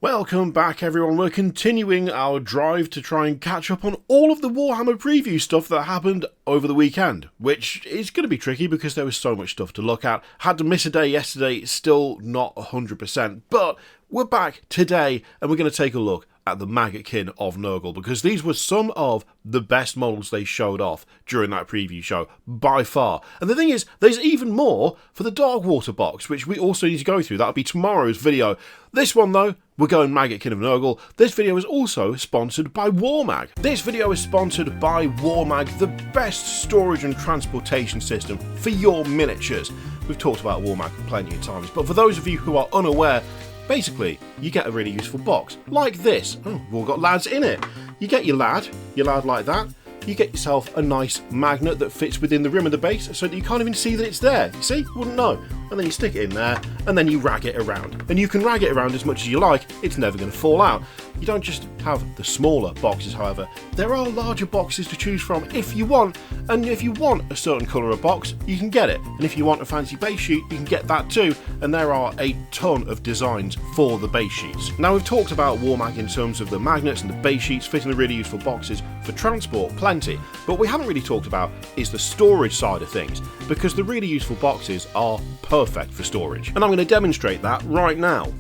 Welcome back everyone, we're continuing our drive to try and catch up on all of the Warhammer preview stuff that happened over the weekend, which is going to be tricky because there was so much stuff to look at. Had to miss a day yesterday, still not 100%, but we're back today and we're going to take a look at the Maggotkin of Nurgle, because these were some of the best models they showed off during that preview show, by far. And the thing is, there's even more for the Darkwater box, which we also need to go through. That'll be tomorrow's video. This one, though, we're going Maggotkin of Nurgle. This video is also sponsored by Warmag. This video is sponsored by Warmag, the best storage and transportation system for your miniatures. We've talked about Warmag plenty of times, but for those of you who are unaware, basically, you get a really useful box, like this. Oh, we've all got lads in it. You get your lad like that. You get yourself a nice magnet that fits within the rim of the base so that you can't even see that it's there. You see? You wouldn't know. And then you stick it in there, and then you rag it around. And you can rag it around as much as you like, it's never going to fall out. You don't just have the smaller boxes, however. There are larger boxes to choose from if you want, and if you want a certain colour of box, you can get it. And if you want a fancy base sheet, you can get that too, and there are a ton of designs for the base sheets. Now, we've talked about Warmag in terms of the magnets and the base sheets fitting the really useful boxes for transport, plenty, but we haven't really talked about is the storage side of things, because the really useful boxes are perfect for storage. And I'm going to demonstrate that right now.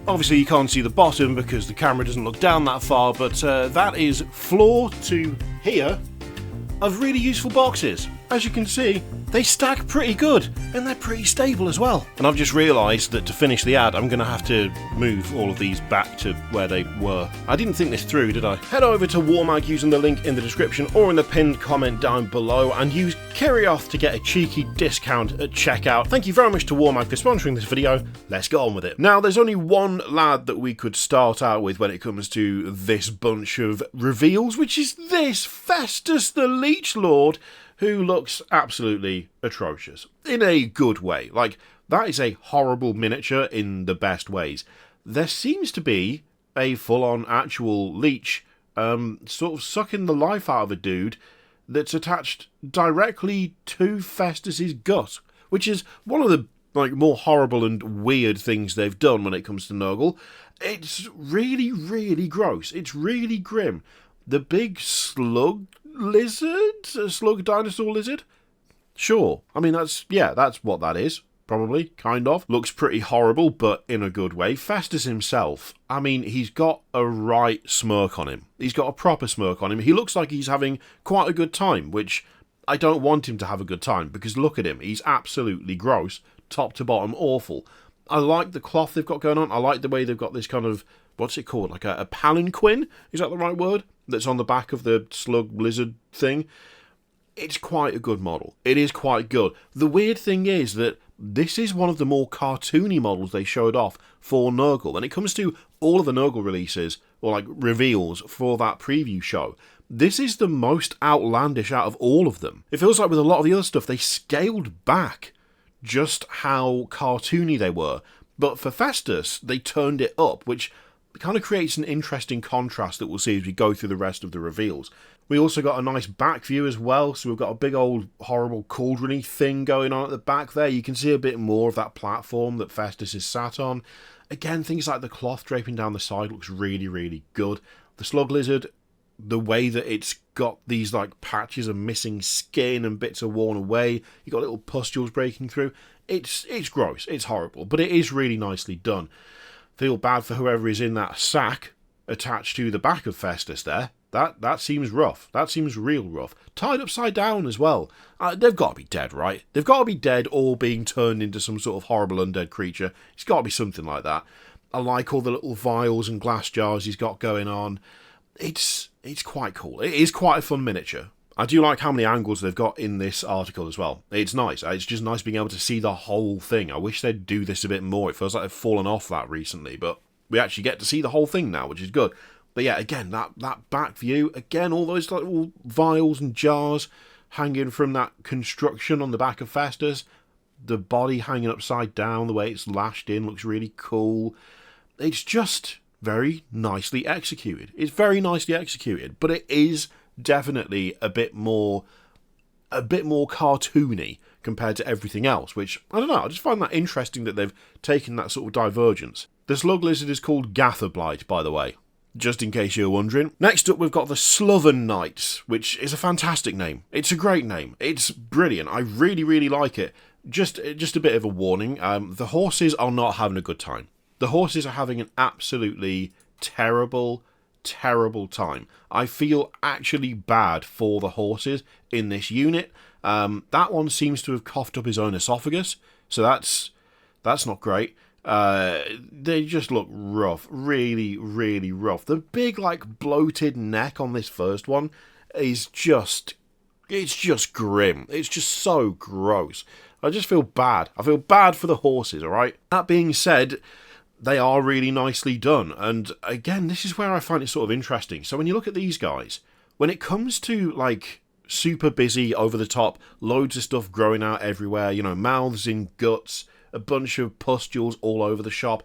Obviously you can't see the bottom because the camera doesn't look down that far, but that is floor to here of really useful boxes. As you can see, they stack pretty good, and they're pretty stable as well. And I've just realised that to finish the ad, I'm going to have to move all of these back to where they were. I didn't think this through, did I? Head over to Warmag using the link in the description or in the pinned comment down below, and use Kirioth to get a cheeky discount at checkout. Thank you very much to Warmag for sponsoring this video. Let's get on with it. Now, there's only one lad that we could start out with when it comes to this bunch of reveals, which is this Festus the Leechlord, who looks absolutely atrocious. In a good way. Like, that is a horrible miniature in the best ways. There seems to be a full-on actual leech sort of sucking the life out of a dude that's attached directly to Festus's gut, which is one of the more horrible and weird things they've done when it comes to Nurgle. It's really, really gross. It's really grim. The big slug lizard? A slug dinosaur lizard? Sure. I mean, that's what that is. Probably, kind of. Looks pretty horrible, but in a good way. Festus himself, I mean, he's got a right smirk on him. He's got a proper smirk on him. He looks like he's having quite a good time, which I don't want him to have a good time, because look at him. He's absolutely gross. Top to bottom, awful. I like the cloth they've got going on. I like the way they've got this kind of, what's it called? Like a palanquin? Is that the right word? That's on the back of the slug lizard thing. It's quite a good model. It is quite good. The weird thing is that this is one of the more cartoony models they showed off for Nurgle. When it comes to all of the Nurgle releases, or like reveals for that preview show, this is the most outlandish out of all of them. It feels like with a lot of the other stuff, they scaled back just how cartoony they were. But for Festus, they turned it up, which kind of creates an interesting contrast that we'll see as we go through the rest of the reveals. We also got a nice back view as well, so we've got a big old horrible cauldron-y thing going on at the back there. You can see a bit more of that platform that Festus is sat on. Again, things like the cloth draping down the side looks really, really good. The slug lizard, the way that it's got these like patches of missing skin and bits are worn away, you got little pustules breaking through. It's gross, it's horrible, but it is really nicely done. Feel bad for whoever is in that sack attached to the back of Festus there. That seems rough. That seems real rough. Tied upside down as well. They've got to be dead, right? They've got to be dead or being turned into some sort of horrible undead creature. It's got to be something like that. I like all the little vials and glass jars he's got going on. It's quite cool. It is quite a fun miniature. I do like how many angles they've got in this article as well. It's nice. It's just nice being able to see the whole thing. I wish they'd do this a bit more. It feels like they've fallen off that recently, but we actually get to see the whole thing now, which is good. But yeah, again, that back view, again, all those little vials and jars hanging from that construction on the back of Festus. The body hanging upside down, the way it's lashed in, looks really cool. It's just very nicely executed. It's very nicely executed, but it is definitely a bit more cartoony compared to everything else, which, I don't know, I just find that interesting that they've taken that sort of divergence. The slug lizard is called Gafferblight, by the way, just in case you're wondering. Next up, we've got the Sloven Knights, which is a fantastic name. It's a great name. It's brilliant. I really, really like it. Just a bit of a warning, the horses are not having a good time. The horses are having an absolutely terrible time. I feel actually bad for the horses in this unit. That one seems to have coughed up his own esophagus, so that's not great. They just look rough, really, really rough. The big, like, bloated neck on this first one is just, it's just grim. It's just so gross. I just feel bad. I feel bad for the horses, alright? That being said, they are really nicely done, and again, this is where I find it sort of interesting. So when you look at these guys, when it comes to, like, super busy, over the top, loads of stuff growing out everywhere, you know, mouths in guts, a bunch of pustules all over the shop,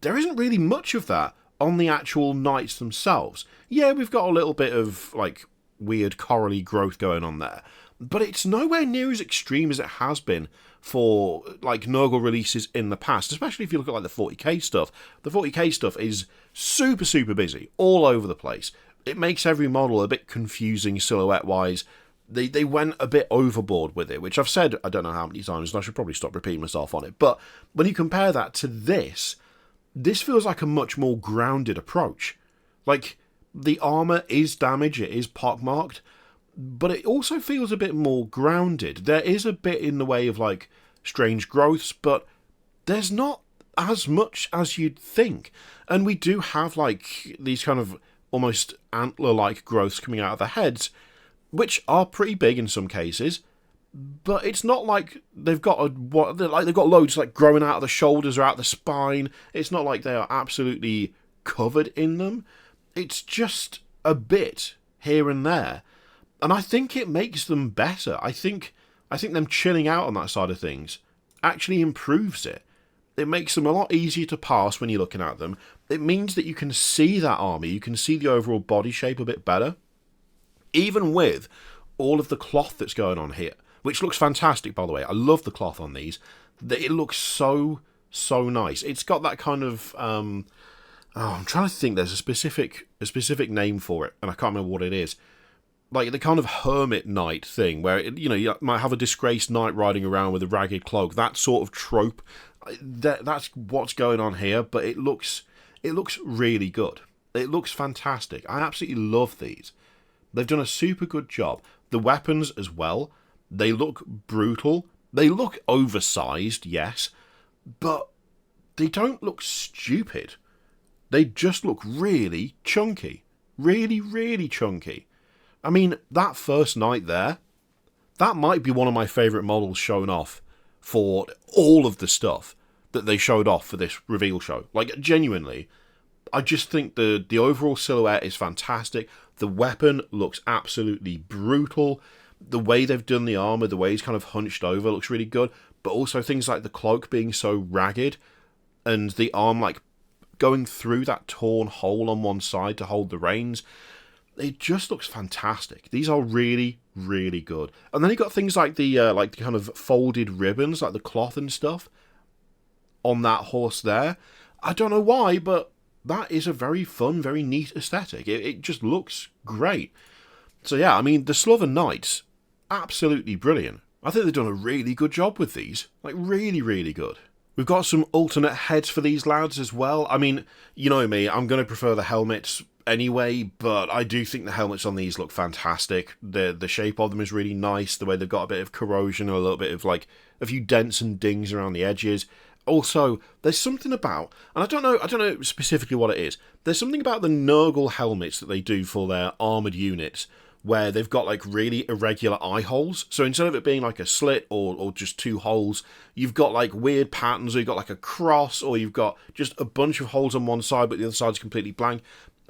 there isn't really much of that on the actual knights themselves. Yeah, we've got a little bit of, like, weird corally growth going on there, but it's nowhere near as extreme as it has been for, like, Nurgle releases in the past, especially if you look at, like, the 40k stuff. The 40k stuff is super, super busy, all over the place. It makes every model a bit confusing silhouette-wise. They went a bit overboard with it, which I've said I don't know how many times, and I should probably stop repeating myself on it. But when you compare that to this feels like a much more grounded approach. Like, the armour is damaged, it is pockmarked, but it also feels a bit more grounded. There is a bit in the way of, like, strange growths, but there's not as much as you'd think. And we do have, like, these kind of almost antler-like growths coming out of the heads, which are pretty big in some cases, but it's not like they've got they've got loads, like, growing out of the shoulders or out the spine. It's not like they are absolutely covered in them. It's just a bit here and there. And I think it makes them better. I think them chilling out on that side of things actually improves it. It makes them a lot easier to pass when you're looking at them. It means that you can see that army, you can see the overall body shape a bit better. Even with all of the cloth that's going on here, which looks fantastic, by the way. I love the cloth on these. It looks so nice. It's got that kind of... I'm trying to think. There's a specific name for it, and I can't remember what it is. Like the kind of hermit knight thing, where you might have a disgraced knight riding around with a ragged cloak. That sort of trope. That's what's going on here. But it looks really good. It looks fantastic. I absolutely love these. They've done a super good job. The weapons as well. They look brutal. They look oversized, yes, but they don't look stupid. They just look really chunky. Really, really chunky. I mean, that first knight there, that might be one of my favourite models shown off for all of the stuff that they showed off for this reveal show. Like, genuinely, I just think the overall silhouette is fantastic. The weapon looks absolutely brutal. The way they've done the armour, the way he's kind of hunched over looks really good. But also things like the cloak being so ragged and the arm, like, going through that torn hole on one side to hold the reins. It just looks fantastic. These are really, really good. And then you got things like the kind of folded ribbons, like the cloth and stuff, on that horse there. I don't know why, but that is a very fun, very neat aesthetic. It just looks great. So yeah, I mean, the Sloven Knights, absolutely brilliant. I think they've done a really good job with these. Like, really, really good. We've got some alternate heads for these lads as well. I mean, you know me, I'm going to prefer the helmets anyway, but I do think the helmets on these look fantastic. The shape of them is really nice, the way they've got a bit of corrosion or a little bit of, like, a few dents and dings around the edges. Also, there's something about, and I don't know specifically what it is, there's something about the Nurgle helmets that they do for their armoured units, where they've got, like, really irregular eye holes. So instead of it being like a slit or just two holes, you've got, like, weird patterns, or you've got, like, a cross, or you've got just a bunch of holes on one side, but the other side's completely blank.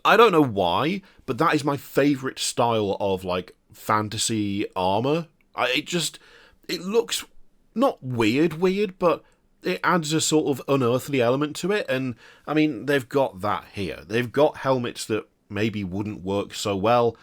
I don't know why, but that is my favourite style of, like, fantasy armour. It looks not weird, but it adds a sort of unearthly element to it, and, I mean, they've got that here. They've got helmets that maybe wouldn't work so well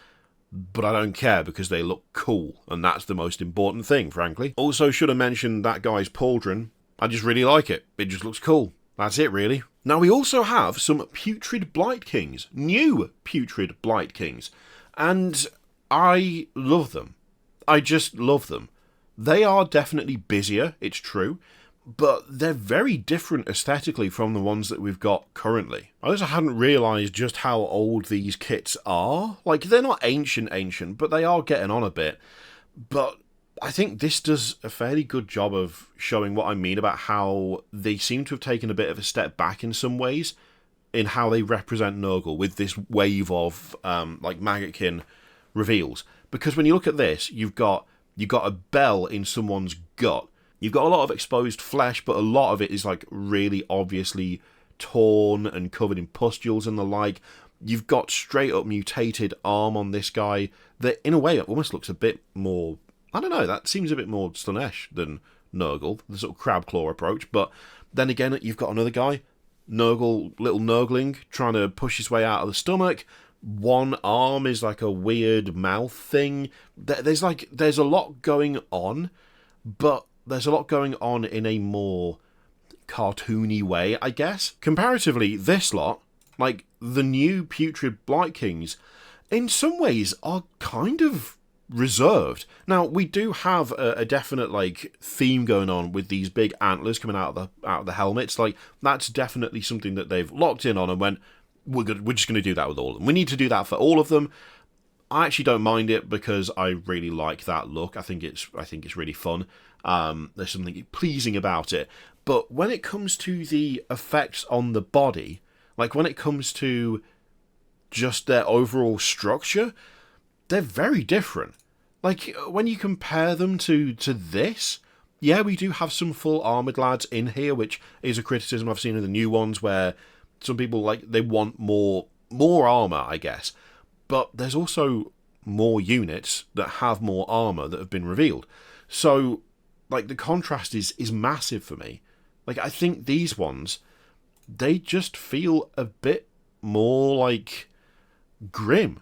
but I don't care because they look cool, and that's the most important thing, frankly. Also, should have mentioned that guy's pauldron. I just really like it. It just looks cool. That's it, really. Now, we also have some Putrid Blightkings. New Putrid Blightkings. And I love them. I just love them. They are definitely busier, it's true, but they're very different aesthetically from the ones that we've got currently. I also hadn't realised just how old these kits are. Like, they're not ancient, but they are getting on a bit. But I think this does a fairly good job of showing what I mean about how they seem to have taken a bit of a step back in some ways in how they represent Nurgle with this wave of like Maggotkin reveals. Because when you look at this, you've got a bell in someone's gut. You've got a lot of exposed flesh, but a lot of it is like really obviously torn and covered in pustules and the like. You've got straight up mutated arm on this guy that in a way it almost looks a bit more, I don't know, that seems a bit more Slaanesh than Nurgle, the sort of crab claw approach. But then again, you've got another guy, little Nurgling, trying to push his way out of the stomach. One arm is like a weird mouth thing. There's a lot going on, but there's a lot going on in a more cartoony way, I guess. Comparatively, this lot, like the new Putrid Blightkings, in some ways are kind of reserved. Now, we do have a definite like theme going on with these big antlers coming out of the helmets. Like, that's definitely something that they've locked in on and went, we're just going to do that with all of them. We need to do that for all of them. I actually don't mind it because I really like that look. I think it's really fun. There's something pleasing about it. But when it comes to the effects on the body, like when it comes to just their overall structure, they're very different. Like, when you compare them to this, yeah, we do have some full armoured lads in here, which is a criticism I've seen in the new ones, where some people, like, they want more armour, I guess. But there's also more units that have more armour that have been revealed. So, like, the contrast is massive for me. Like, I think these ones, they just feel a bit more, like, grim.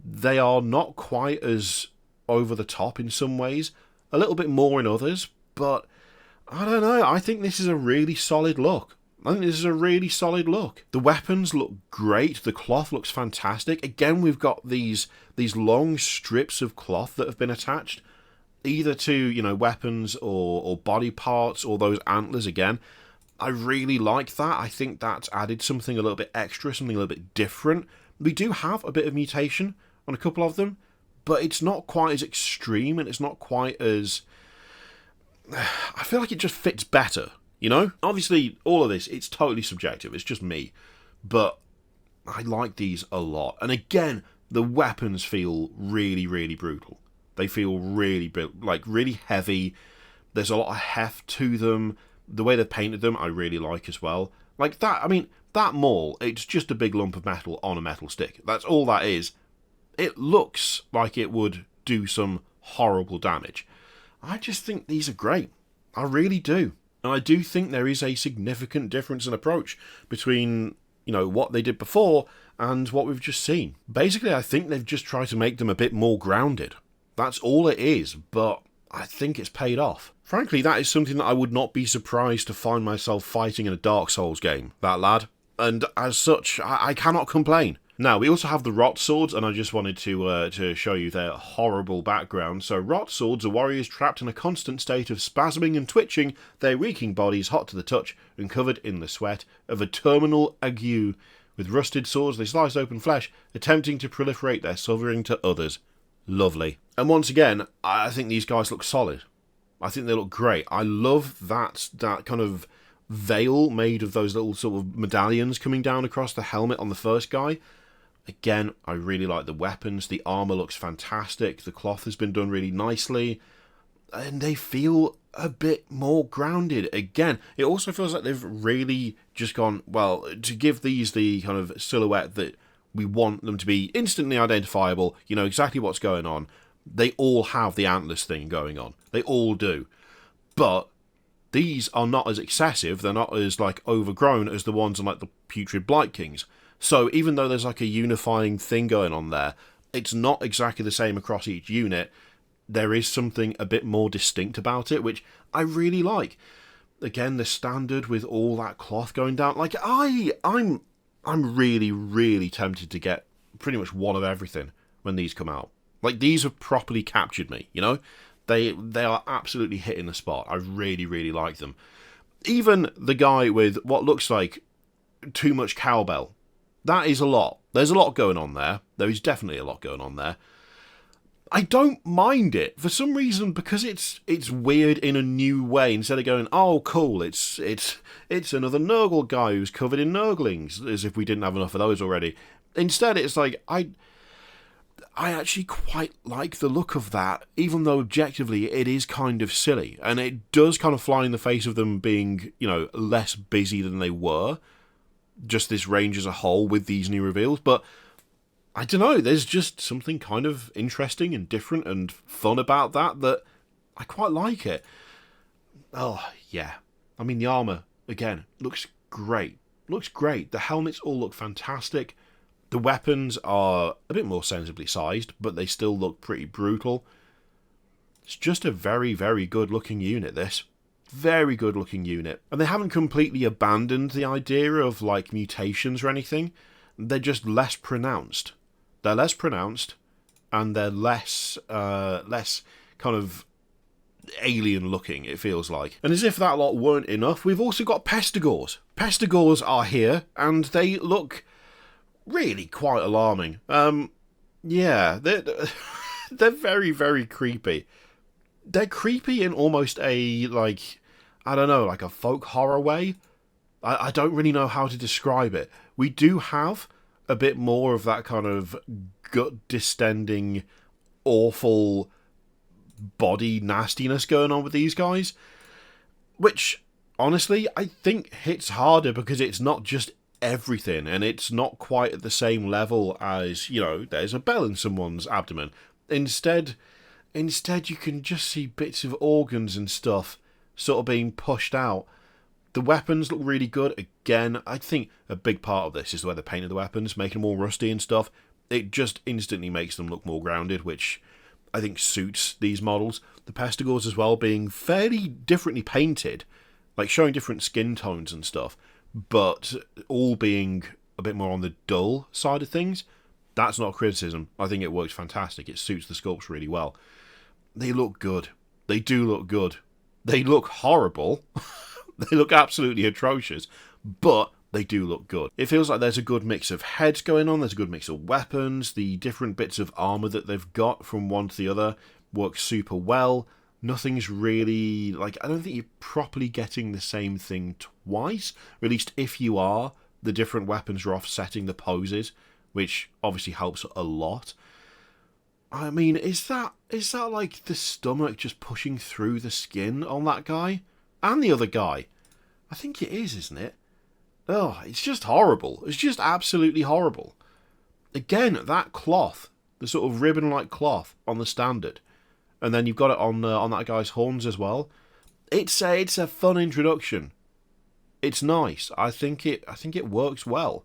They are not quite as over the top in some ways, a little bit more in others, but I don't know, I think this is a really solid look. The weapons look great, the cloth looks fantastic. Again, we've got these long strips of cloth that have been attached, either to, you know, weapons or body parts or those antlers again. I really like that. I think that's added something a little bit extra, something a little bit different. We do have a bit of mutation on a couple of them, but it's not quite as extreme and it's not quite as... I feel like it just fits better, you know? Obviously, all of this, it's totally subjective. It's just me. But I like these a lot. And again, the weapons feel really, really brutal. They feel really, like, really heavy. There's a lot of heft to them. The way they've painted them, I really like as well. Like that, I mean, that maul, it's just a big lump of metal on a metal stick. That's all that is. It looks like it would do some horrible damage. I just think these are great. I really do. And I do think there is a significant difference in approach between, you know, what they did before and what we've just seen. Basically, I think they've just tried to make them a bit more grounded. That's all it is, but I think it's paid off. Frankly, that is something that I would not be surprised to find myself fighting in a Dark Souls game, that lad. And as such, I cannot complain. Now, we also have the Rotswords, and I just wanted to show you their horrible background. So, Rotswords are warriors trapped in a constant state of spasming and twitching, their reeking bodies hot to the touch and covered in the sweat of a terminal ague. With rusted swords, they slice open flesh, attempting to proliferate their suffering to others. Lovely. And once again, I think these guys look solid. I think they look great. I love that kind of veil made of those little sort of medallions coming down across the helmet on the first guy. Again, I really like the weapons. The armour looks fantastic. The cloth has been done really nicely. And they feel a bit more grounded. Again, it also feels like they've really just gone, well, to give these the kind of silhouette that we want them to be instantly identifiable, you know exactly what's going on. They all have the antlers thing going on. They all do. But these are not as excessive. They're not as, like, overgrown as the ones on, like, the Putrid Blightkings. So even though there's like a unifying thing going on there, it's not exactly the same across each unit. There is something a bit more distinct about it, which I really like. Again, the standard with all that cloth going down. Like, I'm really, really tempted to get pretty much one of everything when these come out. Like, these have properly captured me, you know? They are absolutely hitting the spot. I really, really like them. Even the guy with what looks like too much cowbell. That is a lot. There's a lot going on there. There is definitely a lot going on there. I don't mind it for some reason, because it's weird in a new way. Instead of going, oh cool, it's another Nurgle guy who's covered in Nurglings, as if we didn't have enough of those already. Instead, it's like I actually quite like the look of that, even though objectively it is kind of silly, and it does kind of fly in the face of them being, you know, less busy than they were. Just this range as a whole with these new reveals, but I don't know, there's just something kind of interesting and different and fun about that I quite like it. Oh, yeah. I mean, the armour, again, looks great. Looks great. The helmets all look fantastic. The weapons are a bit more sensibly sized, but they still look pretty brutal. It's just a very, very good looking unit, this. Very good looking unit. And they haven't completely abandoned the idea of, like, mutations or anything. They're just less pronounced. They're less pronounced, and they're less kind of alien looking, it feels like. And as if that lot weren't enough, we've also got Pestigores. Pestigores are here, and they look really quite alarming. Yeah, they're very, very creepy. They're creepy in almost a, like, I don't know, like a folk horror way. I don't really know how to describe it. We do have a bit more of that kind of gut-distending, awful body nastiness going on with these guys, which, honestly, I think hits harder because it's not just everything, and it's not quite at the same level as, you know, there's a bell in someone's abdomen. Instead, you can just see bits of organs and stuff sort of being pushed out. The weapons look really good. Again, I think a big part of this is the way they painted the weapons, making them all rusty and stuff. It just instantly makes them look more grounded, which I think suits these models. The Pestigores as well being fairly differently painted, like showing different skin tones and stuff, but all being a bit more on the dull side of things. That's not a criticism. I think it works fantastic. It suits the sculpts really well. They look good. They do look good. They look horrible. They look absolutely atrocious, but they do look good. It feels like there's a good mix of heads going on, there's a good mix of weapons, the different bits of armour that they've got from one to the other work super well. Nothing's really, like, I don't think you're properly getting the same thing twice, or at least if you are, the different weapons are offsetting the poses, which obviously helps a lot. I mean, is that like the stomach just pushing through the skin on that guy? And the other guy. I think it is, isn't it? Oh, it's just horrible. It's just absolutely horrible. Again, that cloth, the sort of ribbon-like cloth on the standard, and then you've got it on that guy's horns as well. It's a fun introduction. It's nice. I think it works well.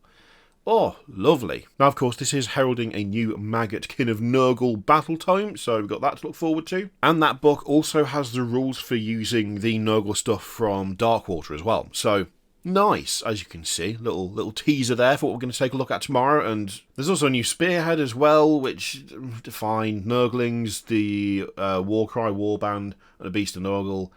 Oh, lovely. Now, of course, this is heralding a new Maggotkin of Nurgle battle tome, so we've got that to look forward to. And that book also has the rules for using the Nurgle stuff from Darkwater as well. So, nice, as you can see. Little teaser there for what we're going to take a look at tomorrow. And there's also a new Spearhead as well, which define Nurglings, the Warcry Warband, and a Beast of Nurgle.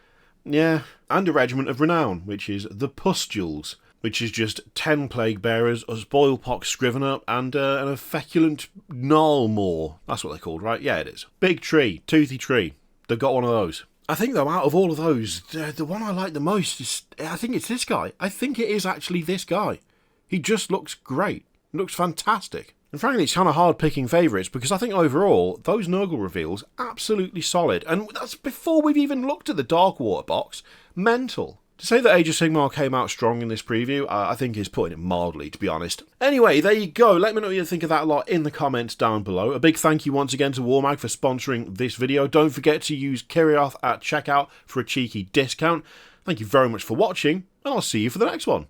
Yeah, and a Regiment of Renown, which is the Pustules, which is just 10 Plague Bearers, a Spoilpox Scrivener, and a Feculent Gnarlmaw. That's what they're called, right? Yeah, it is. Big tree, toothy tree. They've got one of those. I think, though, out of all of those, the one I like the most is, I think it's this guy. I think it is actually this guy. He just looks great. He looks fantastic. And frankly, it's kind of hard picking favourites, because I think overall, those Nurgle reveals, absolutely solid. And that's before we've even looked at the Darkwater box. Mental. To say that Age of Sigmar came out strong in this preview, I think is putting it mildly, to be honest. Anyway, there you go. Let me know what you think of that lot in the comments down below. A big thank you once again to Warmag for sponsoring this video. Don't forget to use Kirioth at checkout for a cheeky discount. Thank you very much for watching, and I'll see you for the next one.